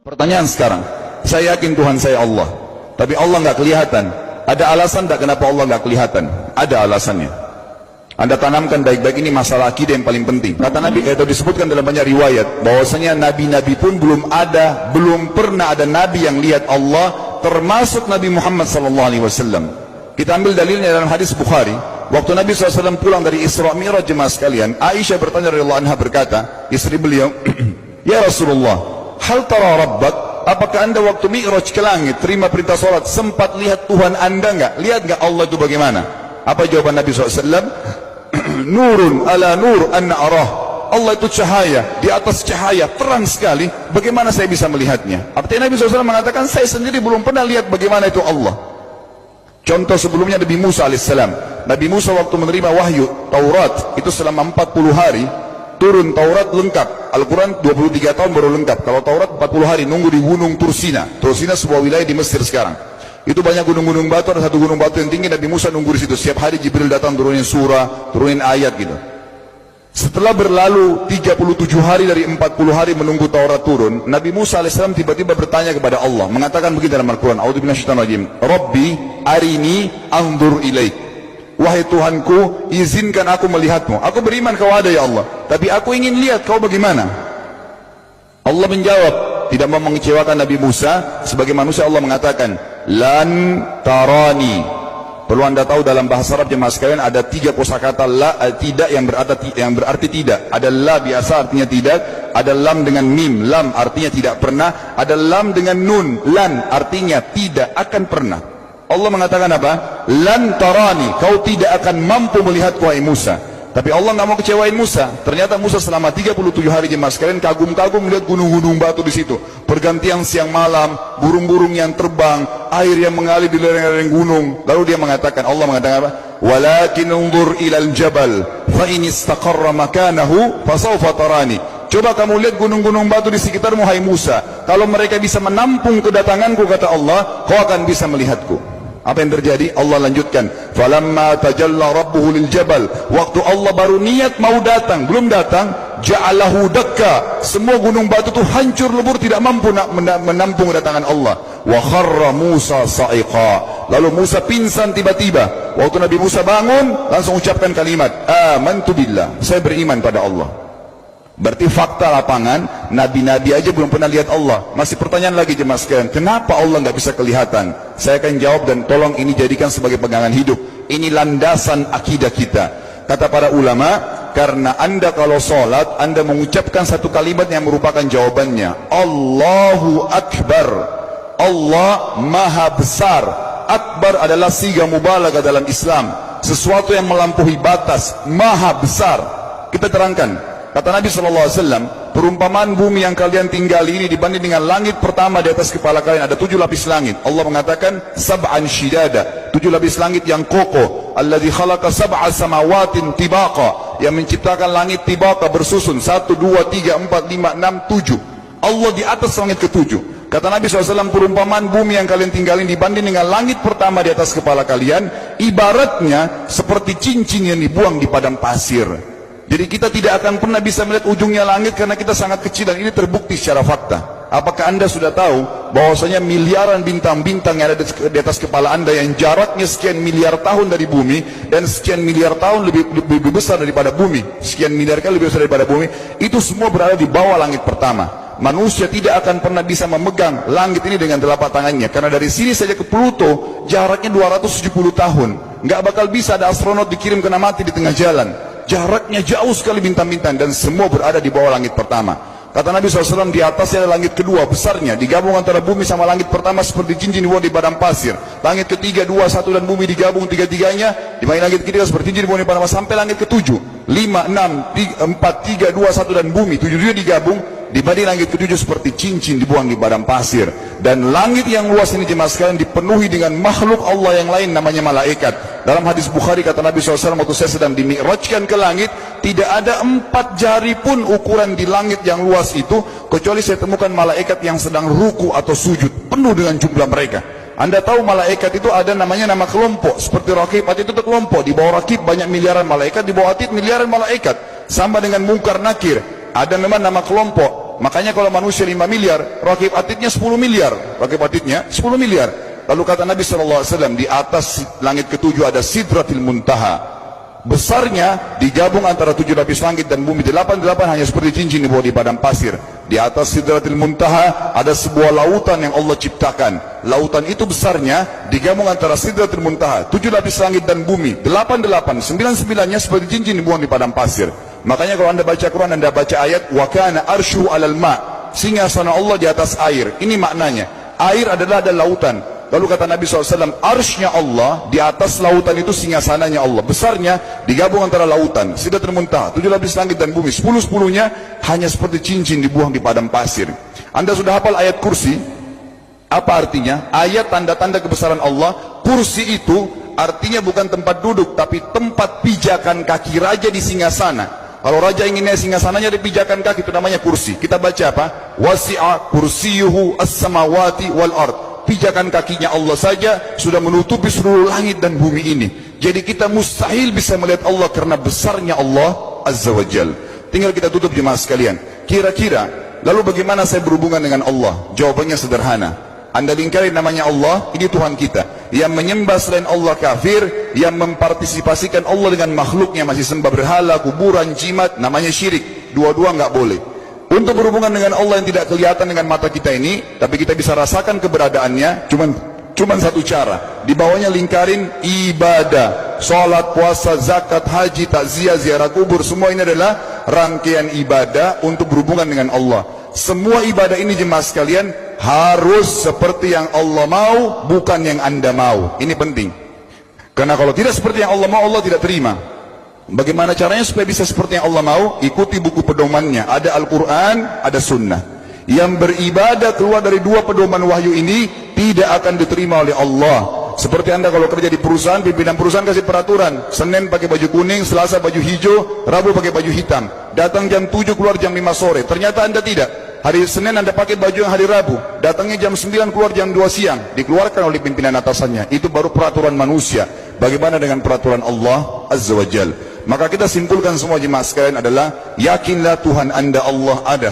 Pertanyaan sekarang, saya yakin Tuhan saya Allah, tapi Allah nggak kelihatan. Ada alasan tak kenapa Allah nggak kelihatan? Ada alasannya. Anda tanamkan baik-baik, ini masalah akidah yang paling penting. Kata Nabi, itu disebutkan dalam banyak riwayat, bahwasanya nabi-nabi pun belum pernah ada nabi yang lihat Allah, termasuk Nabi Muhammad SAW. Kita ambil dalilnya dalam hadis Bukhari. Waktu Nabi SAW pulang dari Isra Mi'raj, jemaah sekalian, Aisyah bertanya radhiyallahu anha, berkata, istri beliau, ya Rasulullah, hal tara rabbak, apakah anda waktu Mi'raj ke langit, terima perintah sholat, sempat lihat Tuhan anda enggak? Lihat enggak Allah itu bagaimana? Apa jawaban Nabi SAW? Nurun ala nur anna arah. Allah itu cahaya, di atas cahaya, terang sekali, bagaimana saya bisa melihatnya? Artinya Nabi SAW mengatakan, saya sendiri belum pernah lihat bagaimana itu Allah. Contoh sebelumnya Nabi Musa alaihissalam. Nabi Musa waktu menerima wahyu Taurat, itu selama 40 hari, turun Taurat lengkap. Al-Quran 23 tahun baru lengkap. Kalau Taurat 40 hari nunggu di gunung Tursina. Tursina sebuah wilayah di Mesir sekarang. Itu banyak gunung-gunung batu, ada satu gunung batu yang tinggi, Nabi Musa nunggu di situ. Setiap hari Jibril datang turunin surah, turunin ayat gitu. Setelah berlalu 37 hari dari 40 hari menunggu Taurat turun, Nabi Musa alaihissalam tiba-tiba bertanya kepada Allah, mengatakan begini dalam Al-Quran, A'udzu billahi minasyaitonir rajim, Rabbi arini anzur ilaik. Wahai Tuhanku, izinkan aku melihatmu. Aku beriman kau ada ya Allah, tapi aku ingin lihat kau bagaimana. Allah menjawab, tidak mau mengecewakan Nabi Musa. Sebagai manusia Allah mengatakan, lan tarani. Perlu anda tahu dalam bahasa Arab jemaah sekalian ada 3 kosakata la, tidak yang berarti tidak. Ada la biasa artinya tidak, ada lam dengan mim, lam artinya tidak pernah, ada lam dengan nun, lan artinya tidak akan pernah. Allah mengatakan apa? Lan tarani, kau tidak akan mampu melihatku wahai Musa. Tapi Allah nggak mau kecewain Musa. Ternyata Musa selama 37 hari jemaah sekalian kagum-kagum melihat gunung-gunung batu di situ. Pergantian siang malam, burung-burung yang terbang, air yang mengalir di lereng-lereng gunung. Lalu dia mengatakan, Allah mengatakan apa? Walakin unzur ilal jabal, fa in istaqarra makanahu fasawfa tarani. Coba kamu lihat gunung-gunung batu di sekitarmu hai Musa. Kalau mereka bisa menampung kedatanganku, kata Allah, kau akan bisa melihatku. Apa yang terjadi? Allah lanjutkan, falamma tajalla rabbuhu lil jabal, waktu Allah baru niat mau datang, belum datang, ja'alahu dakka, semua gunung batu itu hancur lebur, tidak mampu menampung kedatangan Allah. Wa kharra Musa sa'iqa, lalu Musa pingsan tiba-tiba. Waktu Nabi Musa bangun, langsung ucapkan kalimat, amantu billah, saya beriman pada Allah. Berarti fakta lapangan, nabi-nabi aja belum pernah lihat Allah. Masih pertanyaan lagi jemaah sekalian, kenapa Allah nggak bisa kelihatan? Saya akan jawab dan tolong ini jadikan sebagai pegangan hidup. Ini landasan akidah kita. Kata para ulama, karena anda kalau sholat, anda mengucapkan satu kalimat yang merupakan jawabannya. Allahu Akbar. Allah Maha Besar. Akbar adalah siga mubalaghah dalam Islam. Sesuatu yang melampaui batas, Maha Besar. Kita terangkan. Kata Nabi SAW, perumpamaan bumi yang kalian tinggali ini dibanding dengan langit pertama di atas kepala kalian, ada 7 lapis langit. Allah mengatakan, sab'an shidada, 7 lapis langit yang kokoh. Alladzi khalaqa sab'a samawatin tibaqa, yang menciptakan langit tibaqa bersusun, 1, 2, 3, 4, 5, 6, 7. Allah di atas langit ke-7. Kata Nabi SAW, perumpamaan bumi yang kalian tinggalin dibanding dengan langit pertama di atas kepala kalian, ibaratnya seperti cincin yang dibuang di padang pasir. Jadi kita tidak akan pernah bisa melihat ujungnya langit karena kita sangat kecil, dan ini terbukti secara fakta. Apakah anda sudah tahu bahwasanya miliaran bintang-bintang yang ada di atas kepala anda yang jaraknya sekian miliar tahun dari bumi, dan sekian miliar tahun lebih besar daripada bumi, sekian miliar kali lebih besar daripada bumi, itu semua berada di bawah langit pertama. Manusia tidak akan pernah bisa memegang langit ini dengan telapak tangannya, karena dari sini saja ke Pluto jaraknya 270 tahun. Nggak bakal bisa ada astronot dikirim kena mati di tengah jalan. Jaraknya jauh sekali bintang-bintang, dan semua berada di bawah langit pertama. Kata Nabi SAW, di atasnya ada langit kedua besarnya, digabung antara bumi sama langit pertama seperti cincin dibuang di padang pasir. Langit ketiga, 2, 1 dan bumi digabung tiga-tiganya, di langit ketiga seperti cincin dibuang di padang pasir, sampai langit ke-7, 5, 6, 4, 3, 2, 1 dan bumi 7 digabung, dibanding langit ke-7 seperti cincin dibuang di padang pasir. Dan langit yang luas ini jemaah sekalian dipenuhi dengan makhluk Allah yang lain namanya malaikat. Dalam hadis Bukhari kata Nabi SAW, waktu saya sedang dimi'rajkan ke langit, tidak ada 4 jari pun ukuran di langit yang luas itu, kecuali saya temukan malaikat yang sedang ruku atau sujud, penuh dengan jumlah mereka. Anda tahu malaikat itu ada namanya nama kelompok, seperti Raqib, Atid itu kelompok. Di bawah Raqib banyak miliaran malaikat, di bawah Atid miliaran malaikat. Sama dengan Munkar Nakir, ada memang nama kelompok. Makanya kalau manusia 5 miliar, rakib atidnya 10 miliar. Rakib atidnya 10 miliar. Lalu kata Nabi SAW, di atas langit ketujuh ada Sidratil Muntaha. Besarnya digabung antara 7 lapis langit dan bumi, 8 hanya seperti cincin di bawah di padang pasir. Di atas Sidratil Muntaha ada sebuah lautan yang Allah ciptakan. Lautan itu besarnya digabung antara Sidratil Muntaha, 7 lapis langit dan bumi, 9-9-nya seperti cincin dibuang di padang pasir. Makanya kalau anda baca Quran, anda baca ayat wa kana arsyu alal ma, singgasana Allah di atas air. Ini maknanya, air adalah ada lautan. Lalu kata Nabi SAW, arsy-nya Allah di atas lautan itu singgasananya Allah. Besarnya digabung antara lautan, Sidratul Muntaha, 7 lapis langit dan bumi, 10-10-nya hanya seperti cincin dibuang di padang pasir. Anda sudah hafal ayat kursi? Apa artinya? Ayat tanda-tanda kebesaran Allah. Kursi itu artinya bukan tempat duduk, tapi tempat pijakan kaki raja di singgasana. Kalau raja ingin naik singgasananya di pijakan kaki, itu namanya kursi. Kita baca apa? Wasi'a kursiyuhu as-samawati wal ard. Pijakan kakinya Allah saja sudah menutupi seluruh langit dan bumi ini. Jadi kita mustahil bisa melihat Allah karena besarnya Allah Azza wa Jal. Tinggal kita tutup jemaah sekalian. Kira-kira, lalu bagaimana saya berhubungan dengan Allah? Jawabannya sederhana. Anda lingkari namanya Allah, ini Tuhan kita. Yang menyembah selain Allah kafir, yang mempartisipasikan Allah dengan makhluknya, masih sembah berhala, kuburan, jimat, namanya syirik. Dua-dua nggak boleh. Untuk berhubungan dengan Allah yang tidak kelihatan dengan mata kita ini, tapi kita bisa rasakan keberadaannya, cuman satu cara. Di bawahnya lingkarin ibadah, sholat, puasa, zakat, haji, takziah, ziarah kubur. Semua ini adalah rangkaian ibadah untuk berhubungan dengan Allah. Semua ibadah ini jemaah sekalian harus seperti yang Allah mau, bukan yang anda mau. Ini penting. Karena kalau tidak seperti yang Allah mau, Allah tidak terima. Bagaimana caranya supaya bisa seperti yang Allah mau? Ikuti buku pedomannya. Ada Al-Quran, ada Sunnah. Yang beribadah keluar dari dua pedoman wahyu ini tidak akan diterima oleh Allah. Seperti anda kalau kerja di perusahaan, pimpinan perusahaan kasih peraturan, Senin pakai baju kuning, Selasa baju hijau, Rabu pakai baju hitam. Datang jam 7, keluar jam 5 sore. Ternyata anda tidak. Hari Senin anda pakai baju yang hari Rabu, datangnya jam 9, keluar jam 2 siang. Dikeluarkan oleh pimpinan atasannya. Itu baru peraturan manusia. Bagaimana dengan peraturan Allah Azza wa Jal? Maka kita simpulkan semua jemaah sekalian adalah, yakinlah Tuhan anda Allah ada.